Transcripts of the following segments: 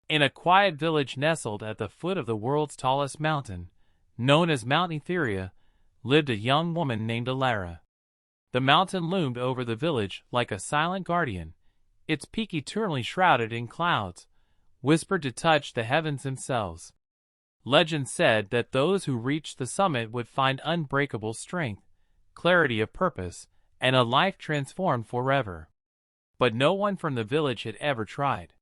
In a quiet village nestled at the foot of the world's tallest mountain, known as Mount Etheria, lived a young woman named Elara. The mountain loomed over the village like a silent guardian, its peak eternally shrouded in clouds, whispered to touch the heavens themselves. Legend said that those who reached the summit would find unbreakable strength, clarity of purpose, and a life transformed forever. But no one from the village had ever tried.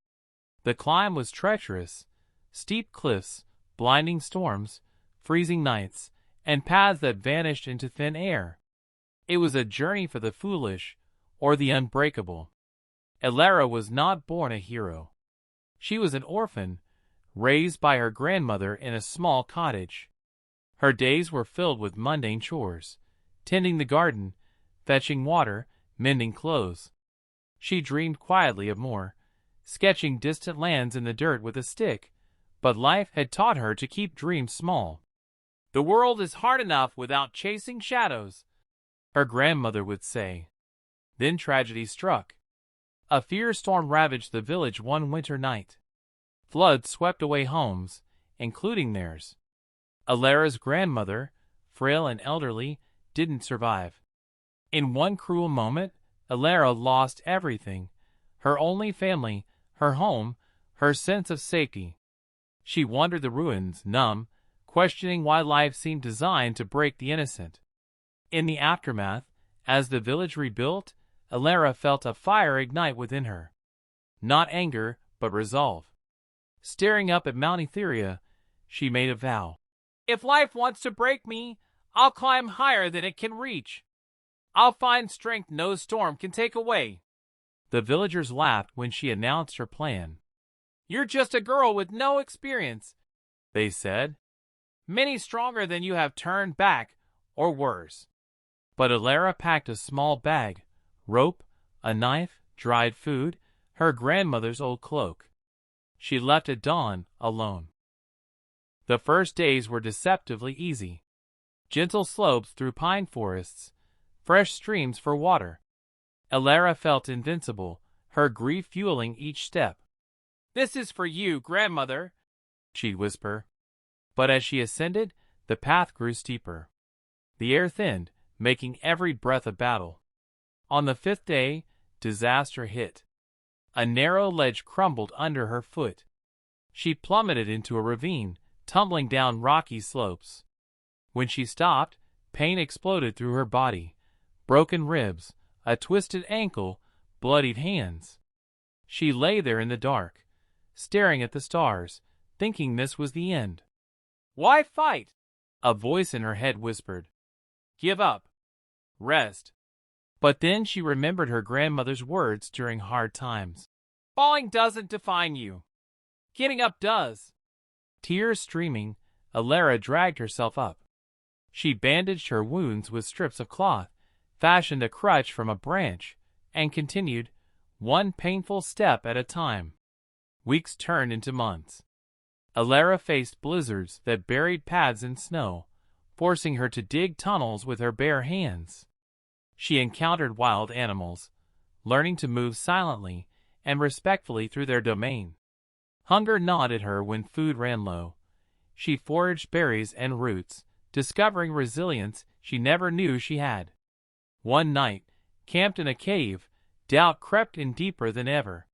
The climb was treacherous: steep cliffs, blinding storms, freezing nights, and paths that vanished into thin air. It was a journey for the foolish or the unbreakable. Elara was not born a hero. She was an orphan, raised by her grandmother in a small cottage. Her days were filled with mundane chores: tending the garden, fetching water, mending clothes. She dreamed quietly of more, sketching distant lands in the dirt with a stick, but life had taught her to keep dreams small. "The world is hard enough without chasing shadows," her grandmother would say. Then tragedy struck. A fierce storm ravaged the village one winter night. Floods swept away homes, including theirs. Elara's grandmother, frail and elderly, didn't survive. In one cruel moment, Elara lost everything: her only family, her home, her sense of safety. She wandered the ruins, numb, questioning why life seemed designed to break the innocent. In the aftermath, as the village rebuilt, Elara felt a fire ignite within her. Not anger, but resolve. Staring up at Mount Etheria, she made a vow. "If life wants to break me, I'll climb higher than it can reach. I'll find strength no storm can take away." The villagers laughed when she announced her plan. "You're just a girl with no experience," they said. "Many stronger than you have turned back, or worse." But Elara packed a small bag: rope, a knife, dried food, her grandmother's old cloak. She left at dawn, alone. The first days were deceptively easy. Gentle slopes through pine forests, fresh streams for water. Elara felt invincible, her grief fueling each step. "This is for you, grandmother," she'd whisper. But as she ascended, the path grew steeper. The air thinned, making every breath a battle. On the 5th day, disaster hit. A narrow ledge crumbled under her foot. She plummeted into a ravine, tumbling down rocky slopes. When she stopped, pain exploded through her body: broken ribs, a twisted ankle, bloodied hands. She lay there in the dark, staring at the stars, thinking this was the end. "Why fight?" a voice in her head whispered. "Give up. Rest." But then she remembered her grandmother's words during hard times. "Falling doesn't define you. Getting up does." Tears streaming, Elara dragged herself up. She bandaged her wounds with strips of cloth, fashioned a crutch from a branch, and continued, one painful step at a time. Weeks turned into months. Elara faced blizzards that buried paths in snow, forcing her to dig tunnels with her bare hands. She encountered wild animals, learning to move silently and respectfully through their domain. Hunger gnawed at her when food ran low. She foraged berries and roots, discovering resilience she never knew she had. One night, camped in a cave, doubt crept in deeper than ever.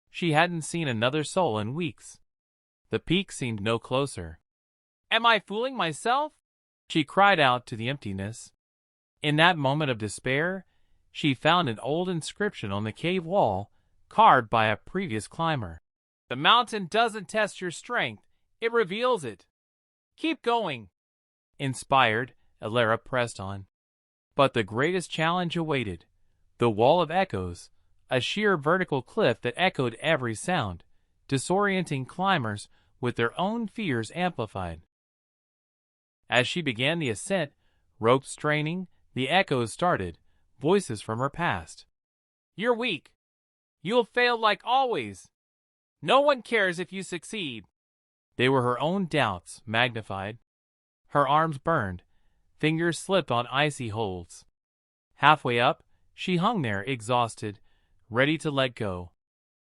She hadn't seen another soul in weeks. The peak seemed no closer. "Am I fooling myself?" she cried out to the emptiness. In that moment of despair, she found an old inscription on the cave wall, carved by a previous climber. "The mountain doesn't test your strength, it reveals it. Keep going." Inspired, Elara pressed on. But the greatest challenge awaited: the Wall of Echoes, a sheer vertical cliff that echoed every sound, disorienting climbers with their own fears amplified. As she began the ascent, ropes straining, the echoes started, voices from her past. "You're weak. You'll fail like always. No one cares if you succeed." They were her own doubts, magnified. Her arms burned, fingers slipped on icy holds. Halfway up, she hung there exhausted, ready to let go.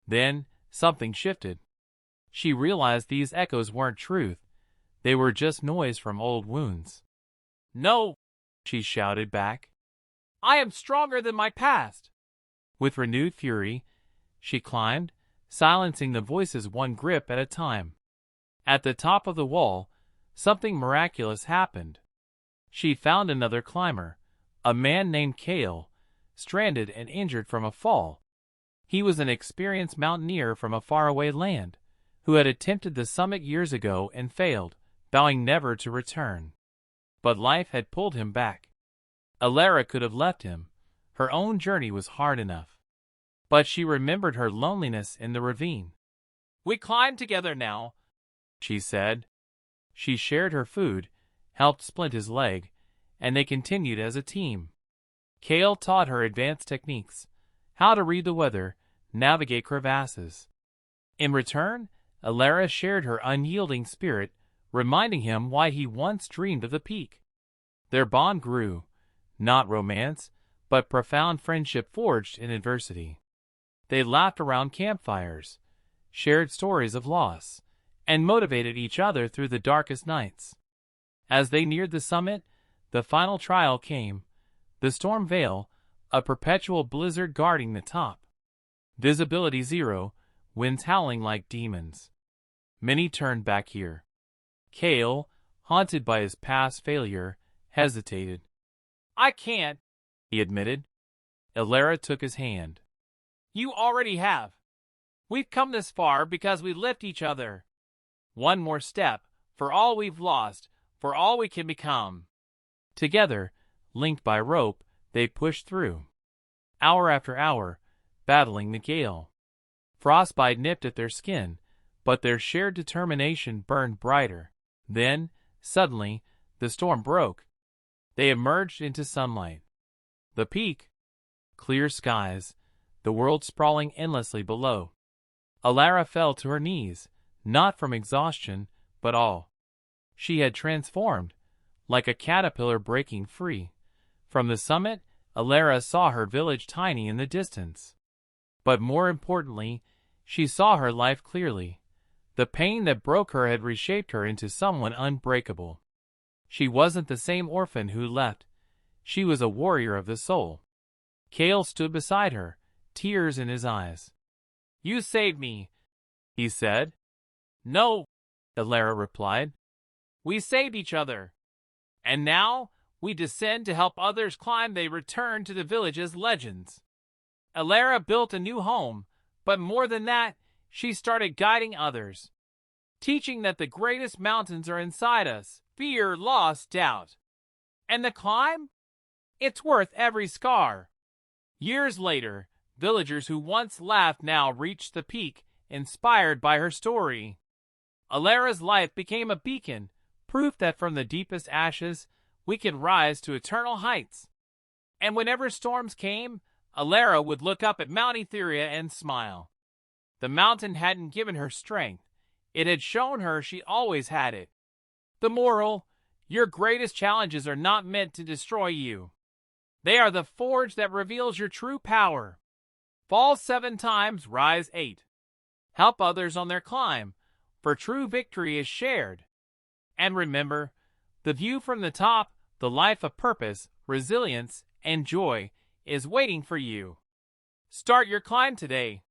Then something shifted. she realized these echoes weren't truth. They were just noise from old wounds. "No," she shouted back. "I am stronger than my past." With renewed fury, she climbed, silencing the voices one grip at a time. At the top of the wall, something miraculous happened. She found another climber, a man named Kale, stranded and injured from a fall. He was an experienced mountaineer from a faraway land, who had attempted the summit years ago and failed, vowing never to return. But life had pulled him back. Elara could have left him. Her own journey was hard enough. But she remembered her loneliness in the ravine. "We climb together now," she said. She shared her food, helped splint his leg, and they continued as a team. Kale taught her advanced techniques, how to read the weather, navigate crevasses. In return, Elara shared her unyielding spirit, reminding him why he once dreamed of the peak. Their bond grew, not romance, but profound friendship forged in adversity. They laughed around campfires, shared stories of loss, and motivated each other through the darkest nights. As they neared the summit, the final trial came, the storm veil, a perpetual blizzard guarding the top. Visibility zero, winds howling like demons. Many turned back here. Kale, haunted by his past failure, hesitated. "I can't," he admitted. Elara took his hand. "You already have. We've come this far because we lift each other. One more step, for all we've lost, for all we can become." Together, linked by rope, they pushed through. Hour after hour, battling the gale. Frostbite nipped at their skin, but their shared determination burned brighter. Then, suddenly, the storm broke. They emerged into sunlight. The peak, clear skies, the world sprawling endlessly below. Elara fell to her knees, not from exhaustion, but awe. She had transformed, like a caterpillar breaking free. From the summit, Elara saw her village tiny in the distance. But more importantly, she saw her life clearly. The pain that broke her had reshaped her into someone unbreakable. She wasn't the same orphan who left. She was a warrior of the soul. Kale stood beside her, tears in his eyes. "You saved me," he said. "No," Elara replied. "We saved each other. And now we descend to help others climb. They return to the village as legends." Elara built a new home, but more than that, she started guiding others. Teaching that the greatest mountains are inside us, fear, loss, doubt. And the climb? It's worth every scar. Years later, villagers who once laughed now reached the peak, inspired by her story. Elara's life became a beacon, proof that from the deepest ashes, we can rise to eternal heights. And whenever storms came, Elara would look up at Mount Etheria and smile. The mountain hadn't given her strength. It had shown her she always had it. The moral: your greatest challenges are not meant to destroy you. They are the forge that reveals your true power. Fall 7 times, rise 8. Help others on their climb, for true victory is shared. And remember, the view from the top, the life of purpose, resilience, and joy, is waiting for you. Start your climb today.